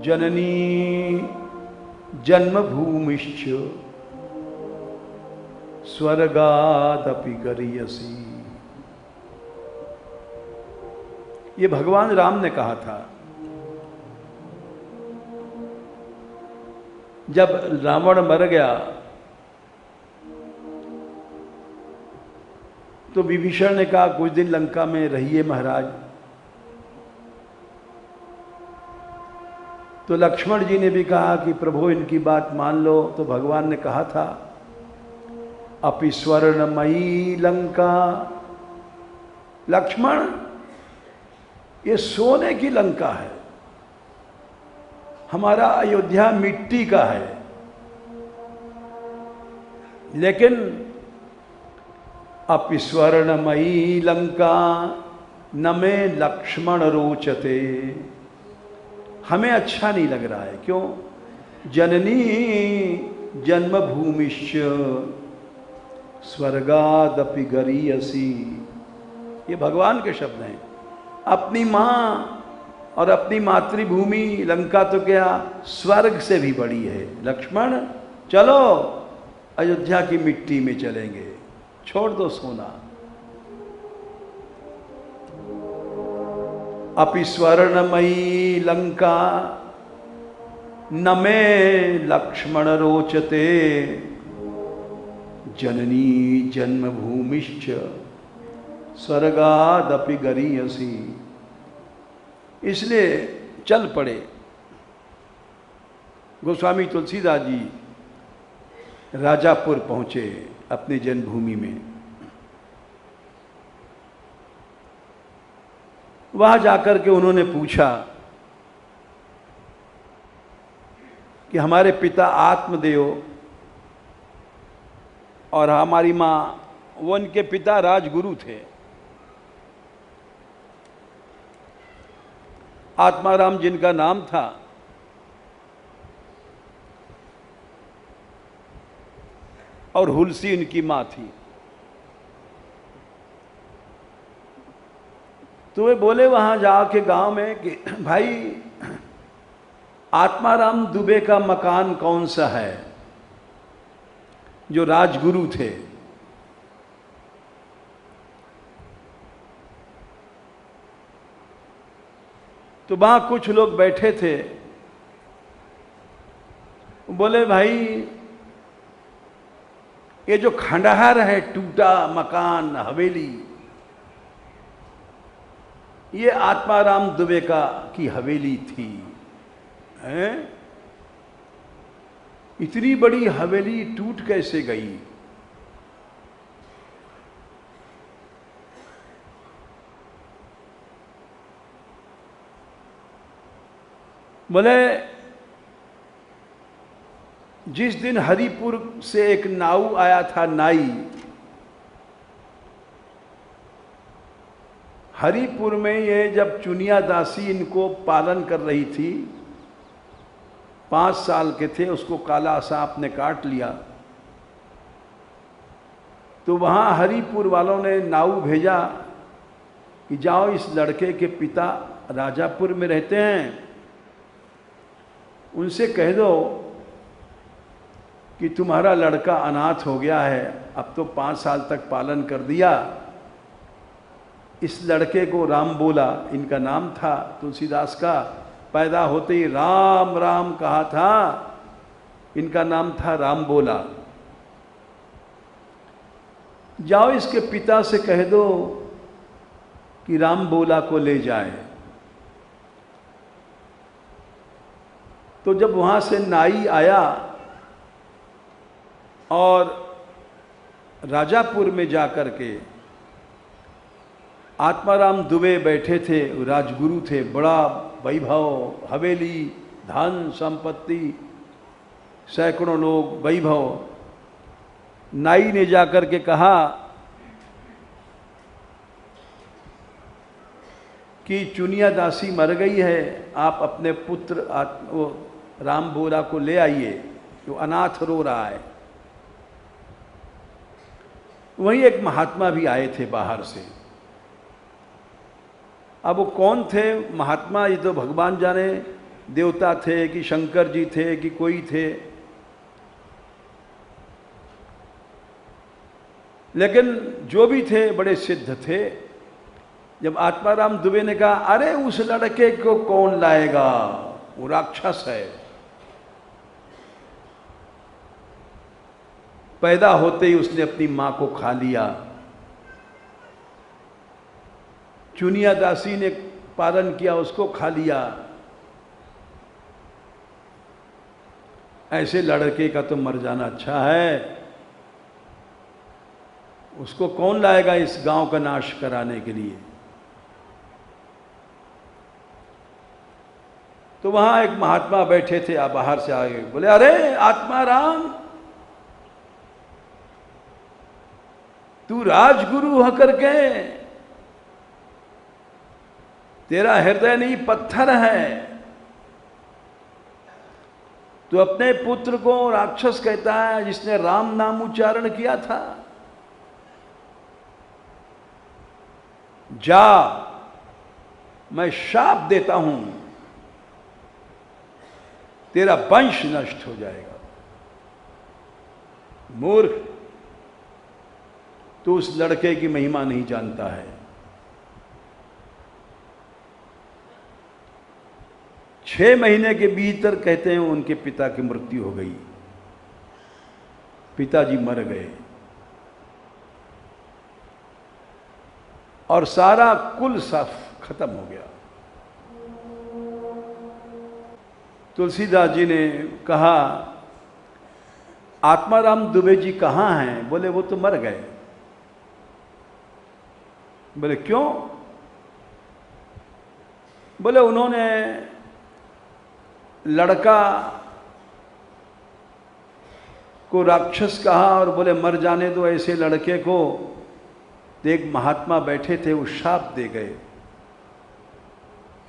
जननी जन्मभूमिश्च स्वर्गादपि गरीयसी। ये भगवान राम ने कहा था। जब रावण मर गया तो विभीषण ने कहा कुछ दिन लंका में रहिए महाराज। तो लक्ष्मण जी ने भी कहा कि प्रभु इनकी बात मान लो। तो भगवान ने कहा था अपि स्वर्णमयी लंका, लक्ष्मण ये सोने की लंका है, हमारा अयोध्या मिट्टी का है। लेकिन अपि स्वर्णमयी लंका न में लक्ष्मण रोचते, हमें अच्छा नहीं लग रहा है। क्यों? जननी जन्मभूमिश्च स्वर्गादपि गरीयसी। ये भगवान के शब्द हैं। अपनी माँ और अपनी मातृभूमि लंका तो क्या स्वर्ग से भी बड़ी है। लक्ष्मण चलो अयोध्या की मिट्टी में चलेंगे, छोड़ दो सोना। अपि स्वर्णमयी लंका न में लक्ष्मण रोचते, जननी जन्मभूमिश्च स्वर्गादपि गरीयसी। इसलिए चल पड़े। गोस्वामी तुलसीदास जी राजापुर पहुंचे अपनी जन्मभूमि में। वहां जाकर के उन्होंने पूछा कि हमारे पिता आत्मदेव और हमारी मां, वो उनके पिता राजगुरु थे। आत्माराम जिनका नाम था, और हुलसी उनकी मां थी। तो वे बोले वहां जाके गांव में कि भाई आत्माराम दुबे का मकान कौन सा है, जो राजगुरु थे। तो वहां कुछ लोग बैठे थे। बोले भाई ये जो खंडहर है, टूटा मकान, हवेली, ये आत्माराम दुबे की हवेली थी। हैं? इतनी बड़ी हवेली टूट कैसे गई? बोले जिस दिन हरिपुर से एक नाऊ आया था, नाई, हरिपुर में ये जब चुनिया दासी इनको पालन कर रही थी, 5 साल के थे, उसको काला सांप ने काट लिया। तो वहां हरिपुर वालों ने नाऊ भेजा कि जाओ इस लड़के के पिता राजापुर में रहते हैं, उनसे कह दो कि तुम्हारा लड़का अनाथ हो गया है, अब तो 5 साल तक पालन कर दिया। इस लड़के को राम बोला, इनका नाम था तुलसीदास का, पैदा होते ही राम राम कहा था, इनका नाम था राम बोला। जाओ इसके पिता से कह दो कि राम बोला को ले जाए। तो जब वहां से नाई आया और राजापुर में जाकर के, आत्माराम दुबे बैठे थे, राजगुरु थे, बड़ा वैभव, हवेली, धन संपत्ति, सैकड़ों लोग, वैभव। नाई ने जाकर के कहा कि चुनिया दासी मर गई है, आप अपने पुत्र राम बोरा को ले आइए, जो अनाथ रो रहा है। वहीं एक महात्मा भी आए थे बाहर से। अब वो कौन थे महात्मा, ये तो भगवान जाने, देवता थे कि शंकर जी थे कि कोई थे, लेकिन जो भी थे बड़े सिद्ध थे। जब आत्माराम दुबे ने कहा अरे उस लड़के को कौन लाएगा, वो राक्षस है, पैदा होते ही उसने अपनी मां को खा लिया। चुनिया दासी ने पालन किया, उसको खा लिया। ऐसे लड़के का तो मर जाना अच्छा है, उसको कौन लाएगा इस गांव का नाश कराने के लिए। तो वहां एक महात्मा बैठे थे, आप बाहर से आए, बोले अरे आत्माराम, तू राजगुरु होकर के तेरा हृदय नहीं पत्थर है, तू अपने पुत्र को राक्षस कहता है जिसने राम नाम उच्चारण किया था। जा, मैं शाप देता हूं, तेरा वंश नष्ट हो जाएगा। मूर्ख, तू उस लड़के की महिमा नहीं जानता है। 6 महीने के भीतर कहते हैं उनके पिता की मृत्यु हो गई, पिताजी मर गए और सारा कुल साफ खत्म हो गया। तुलसीदास जी ने कहा आत्माराम दुबे जी कहाँ हैं? बोले वो तो मर गए। बोले क्यों? बोले उन्होंने लड़का को राक्षस कहा और बोले मर जाने दो ऐसे लड़के को। तो एक महात्मा बैठे थे, वो शाप दे गए,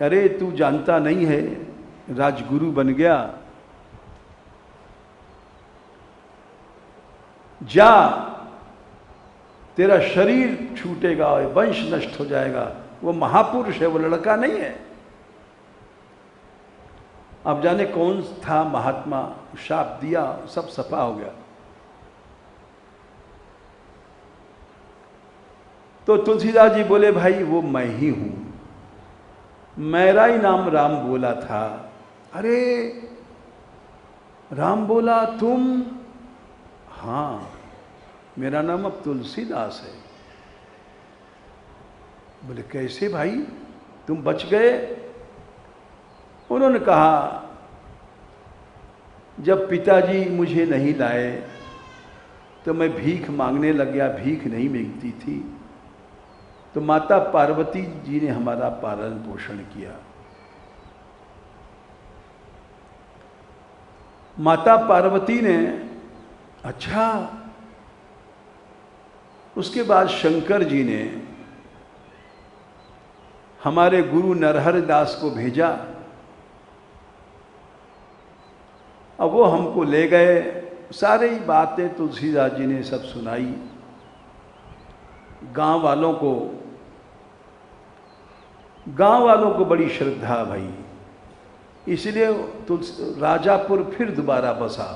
अरे तू जानता नहीं है, राजगुरु बन गया, जा, तेरा शरीर छूटेगा और वंश नष्ट हो जाएगा। वो महापुरुष है, वो लड़का नहीं है। अब जाने कौन था महात्मा, शाप दिया, सब सफा हो गया। तो तुलसीदास जी बोले भाई वो मैं ही हूं, मेरा ही नाम राम बोला था। अरे राम बोला तुम? हाँ, मेरा नाम अब तुलसीदास है। बोले कैसे भाई, तुम बच गए? उन्होंने कहा जब पिताजी मुझे नहीं लाए तो मैं भीख मांगने लग गया, भीख नहीं मिलती थी, तो माता पार्वती जी ने हमारा पालन पोषण किया। माता पार्वती ने, अच्छा, उसके बाद शंकर जी ने हमारे गुरु नरहर दास को भेजा। अब वो हमको ले गए, सारी बातें तुलसीदास जी ने सब सुनाई। गांव वालों को बड़ी श्रद्धा भाई, इसलिए राजापुर फिर दोबारा बसा।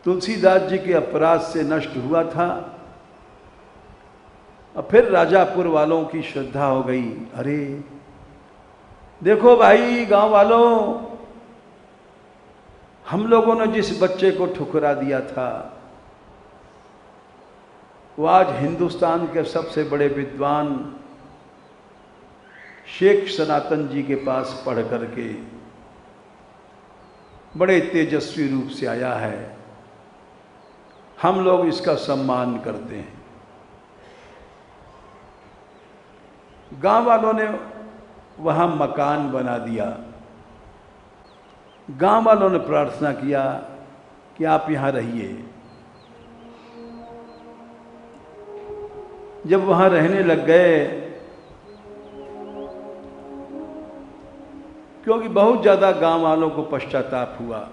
तुलसीदास जी के अपराध से नष्ट हुआ था, और फिर राजापुर वालों की श्रद्धा हो गई। अरे देखो भाई गांव वालों, हम लोगों ने जिस बच्चे को ठुकरा दिया था, वो आज हिंदुस्तान के सबसे बड़े विद्वान शेख सनातन जी के पास पढ़ करके बड़े तेजस्वी रूप से आया है। हम लोग इसका सम्मान करते हैं। गांव वालों ने वहां मकान बना दिया। गांव वालों ने प्रार्थना किया कि आप यहां रहिए। जब वहां रहने लग गए, क्योंकि बहुत ज़्यादा गांव वालों को पश्चाताप हुआ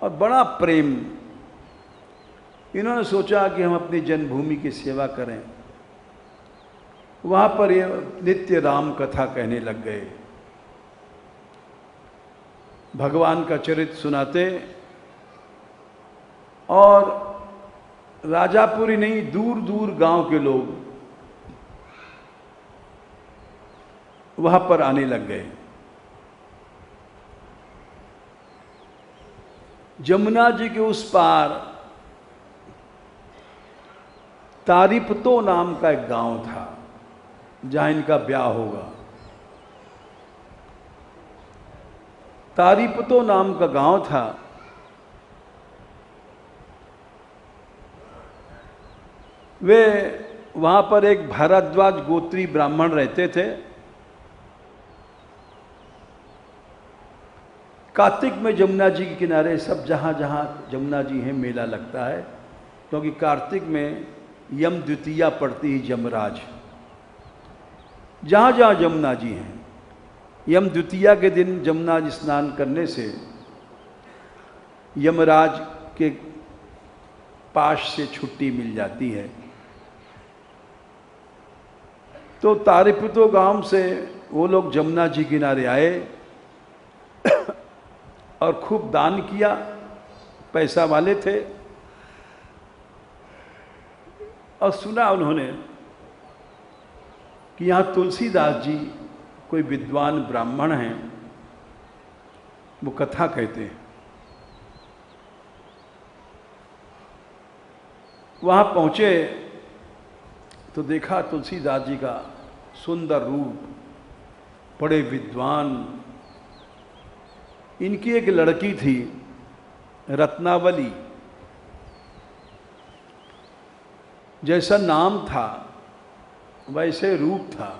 और बड़ा प्रेम, इन्होंने सोचा कि हम अपनी जन्मभूमि की सेवा करें। वहाँ पर ये नित्य राम कथा कहने लग गए। भगवान का चरित्र सुनाते, और राजापुरी नहीं, दूर दूर गांव के लोग वहां पर आने लग गए। जमुना जी के उस पार तारिपतो नाम का एक गांव था जहां इनका ब्याह होगा। तारिपतो नाम का गांव था। वे वहां पर एक भारद्वाज गोत्री ब्राह्मण रहते थे। कार्तिक में जमुना जी के किनारे सब जहाँ जहाँ जमुना जी हैं मेला लगता है, क्योंकि कार्तिक में यम द्वितीया पड़ती है यमराज। जहाँ जहाँ जमुना जी हैं, यम द्वितीया के दिन जमुना जी स्नान करने से यमराज के पाश से छुट्टी मिल जाती है। तो तारिपतो गांव से वो लोग जमुना जी किनारे आए और खूब दान किया, पैसा वाले थे। और सुना उन्होंने कि यहाँ तुलसीदास जी कोई विद्वान ब्राह्मण हैं, वो कथा कहते हैं। वहाँ पहुँचे तो देखा तुलसीदास जी का सुंदर रूप, बड़े विद्वान। इनकी एक लड़की थी रत्नावली, जैसा नाम था वैसे रूप था।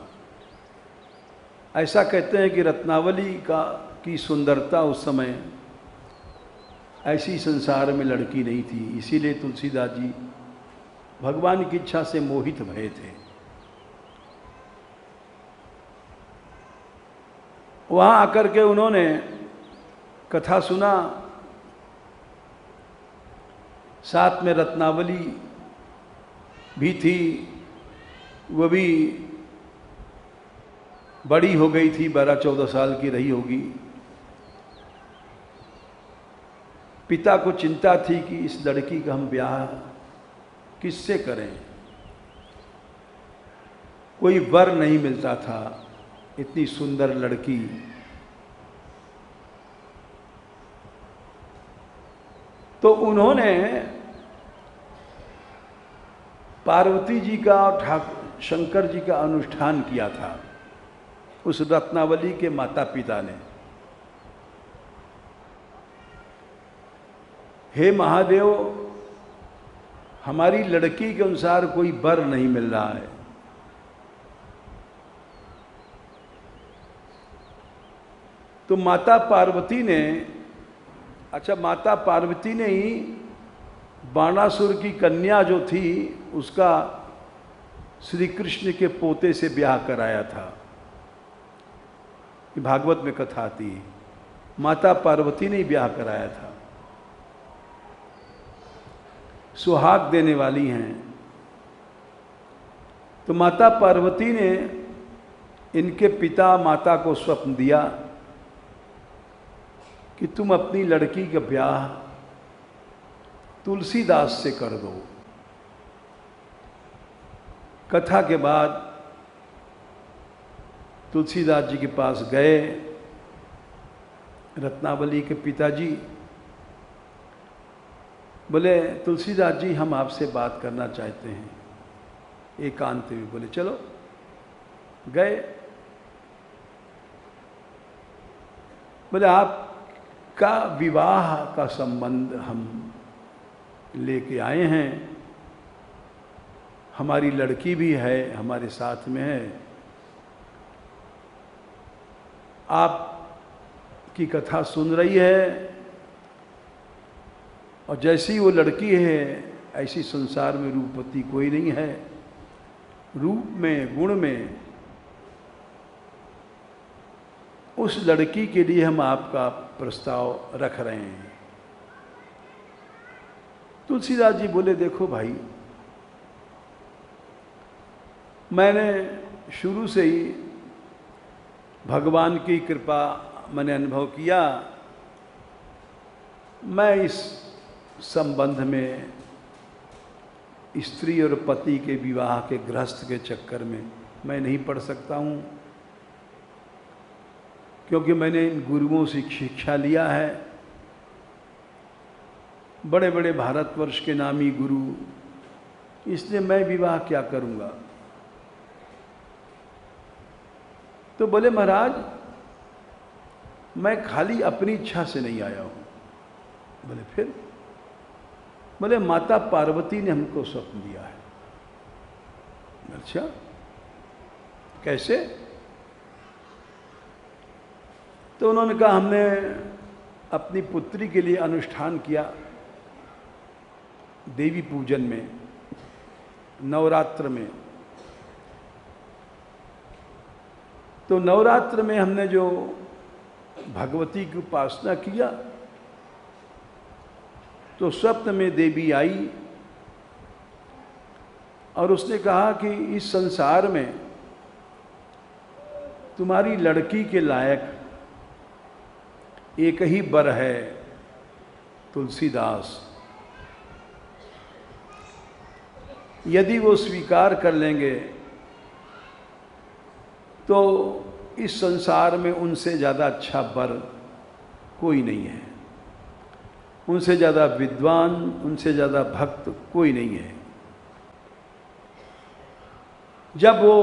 ऐसा कहते हैं कि रत्नावली की सुंदरता उस समय ऐसी संसार में लड़की नहीं थी, इसीलिए तुलसीदास जी भगवान की इच्छा से मोहित भये थे। वहाँ आकर के उन्होंने कथा सुना। साथ में रत्नावली भी थी, वो भी बड़ी हो गई थी, 12-14 साल की रही होगी। पिता को चिंता थी कि इस लड़की का हम ब्याह किससे करें। कोई वर नहीं मिलता था, इतनी सुंदर लड़की। तो उन्होंने पार्वती जी का और शंकर जी का अनुष्ठान किया था उस रत्नावली के माता पिता ने। हे महादेव, हमारी लड़की के अनुसार कोई वर नहीं मिल रहा है। तो माता पार्वती ने, माता पार्वती ने ही बाणासुर की कन्या जो थी उसका श्री कृष्ण के पोते से ब्याह कराया था। भागवत में कथा आती है, माता पार्वती ने ही ब्याह कराया था। सुहाग देने वाली हैं। तो माता पार्वती ने इनके पिता माता को स्वप्न दिया कि तुम अपनी लड़की का ब्याह तुलसीदास से कर दो। कथा के बाद तुलसीदास जी के पास गए रत्नावली के पिताजी। बोले तुलसीदास जी, हम आपसे बात करना चाहते हैं एकांत में। बोले चलो। गए। बोले आपका विवाह का संबंध हम लेके आए हैं, हमारी लड़की भी है, हमारे साथ में है। आपकी कथा सुन रही है, और जैसी वो लड़की है ऐसी संसार में रूपवती कोई नहीं है। रूप में, गुण में उस लड़की के लिए हम आपका प्रस्ताव रख रहे हैं। तुलसीदास जी बोले देखो भाई, मैंने शुरू से ही भगवान की कृपा मैंने अनुभव किया मैं इस संबंध में स्त्री और पति के विवाह के गृहस्थ के चक्कर में मैं नहीं पड़ सकता हूँ, क्योंकि मैंने इन गुरुओं से शिक्षा लिया है। बड़े बड़े भारतवर्ष के नामी गुरु, इसलिए मैं विवाह क्या करूँगा। तो बोले महाराज मैं खाली अपनी इच्छा से नहीं आया हूँ। बोले फिर? बोले माता पार्वती ने हमको स्वप्न दिया है। अच्छा कैसे? तो उन्होंने कहा हमने अपनी पुत्री के लिए अनुष्ठान किया देवी पूजन में, नवरात्र में। तो नवरात्र में हमने जो भगवती की उपासना किया तो स्वप्न में देवी आई और उसने कहा कि इस संसार में तुम्हारी लड़की के लायक एक ही वर है, तुलसीदास। यदि वो स्वीकार कर लेंगे तो इस संसार में उनसे ज़्यादा अच्छा वर कोई नहीं है, उनसे ज़्यादा विद्वान, उनसे ज़्यादा भक्त कोई नहीं है। जब वो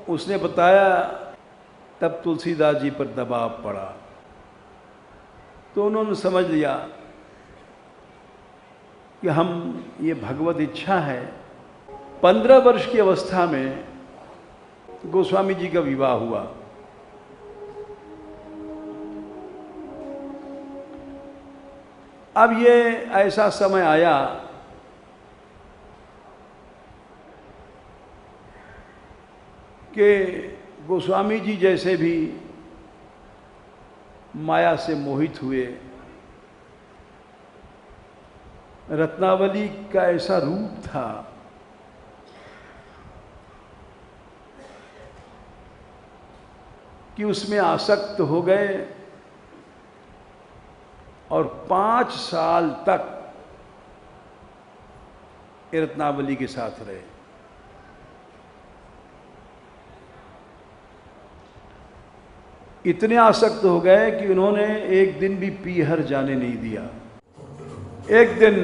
उसने बताया तब तुलसीदास जी पर दबाव पड़ा, तो उन्होंने समझ लिया कि हम ये भगवत इच्छा है। 15 वर्ष की अवस्था में गोस्वामी जी का विवाह हुआ। अब ये ऐसा समय आया कि गोस्वामी जी जैसे भी माया से मोहित हुए, रत्नावली का ऐसा रूप था कि उसमें आसक्त हो गए और 5 साल तक रत्नावली के साथ रहे। इतने आसक्त हो गए कि उन्होंने एक दिन भी पीहर जाने नहीं दिया। एक दिन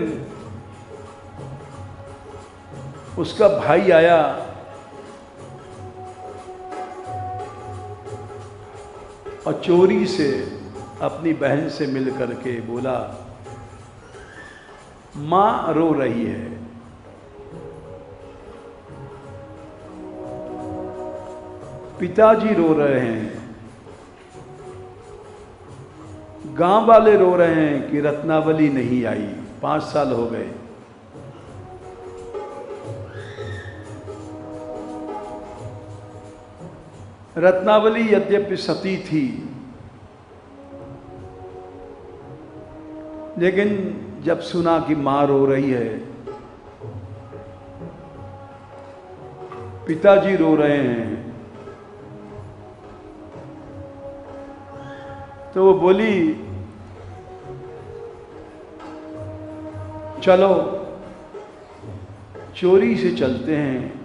उसका भाई आया और चोरी से अपनी बहन से मिल करके बोला, मां रो रही है। पिताजी रो रहे हैं, गांव वाले रो रहे हैं कि रत्नावली नहीं आई, 5 साल हो गए। रत्नावली यद्यपि सती थी, लेकिन जब सुना कि मां रो रही है, पिताजी रो रहे हैं, तो वो बोली चलो चोरी से चलते हैं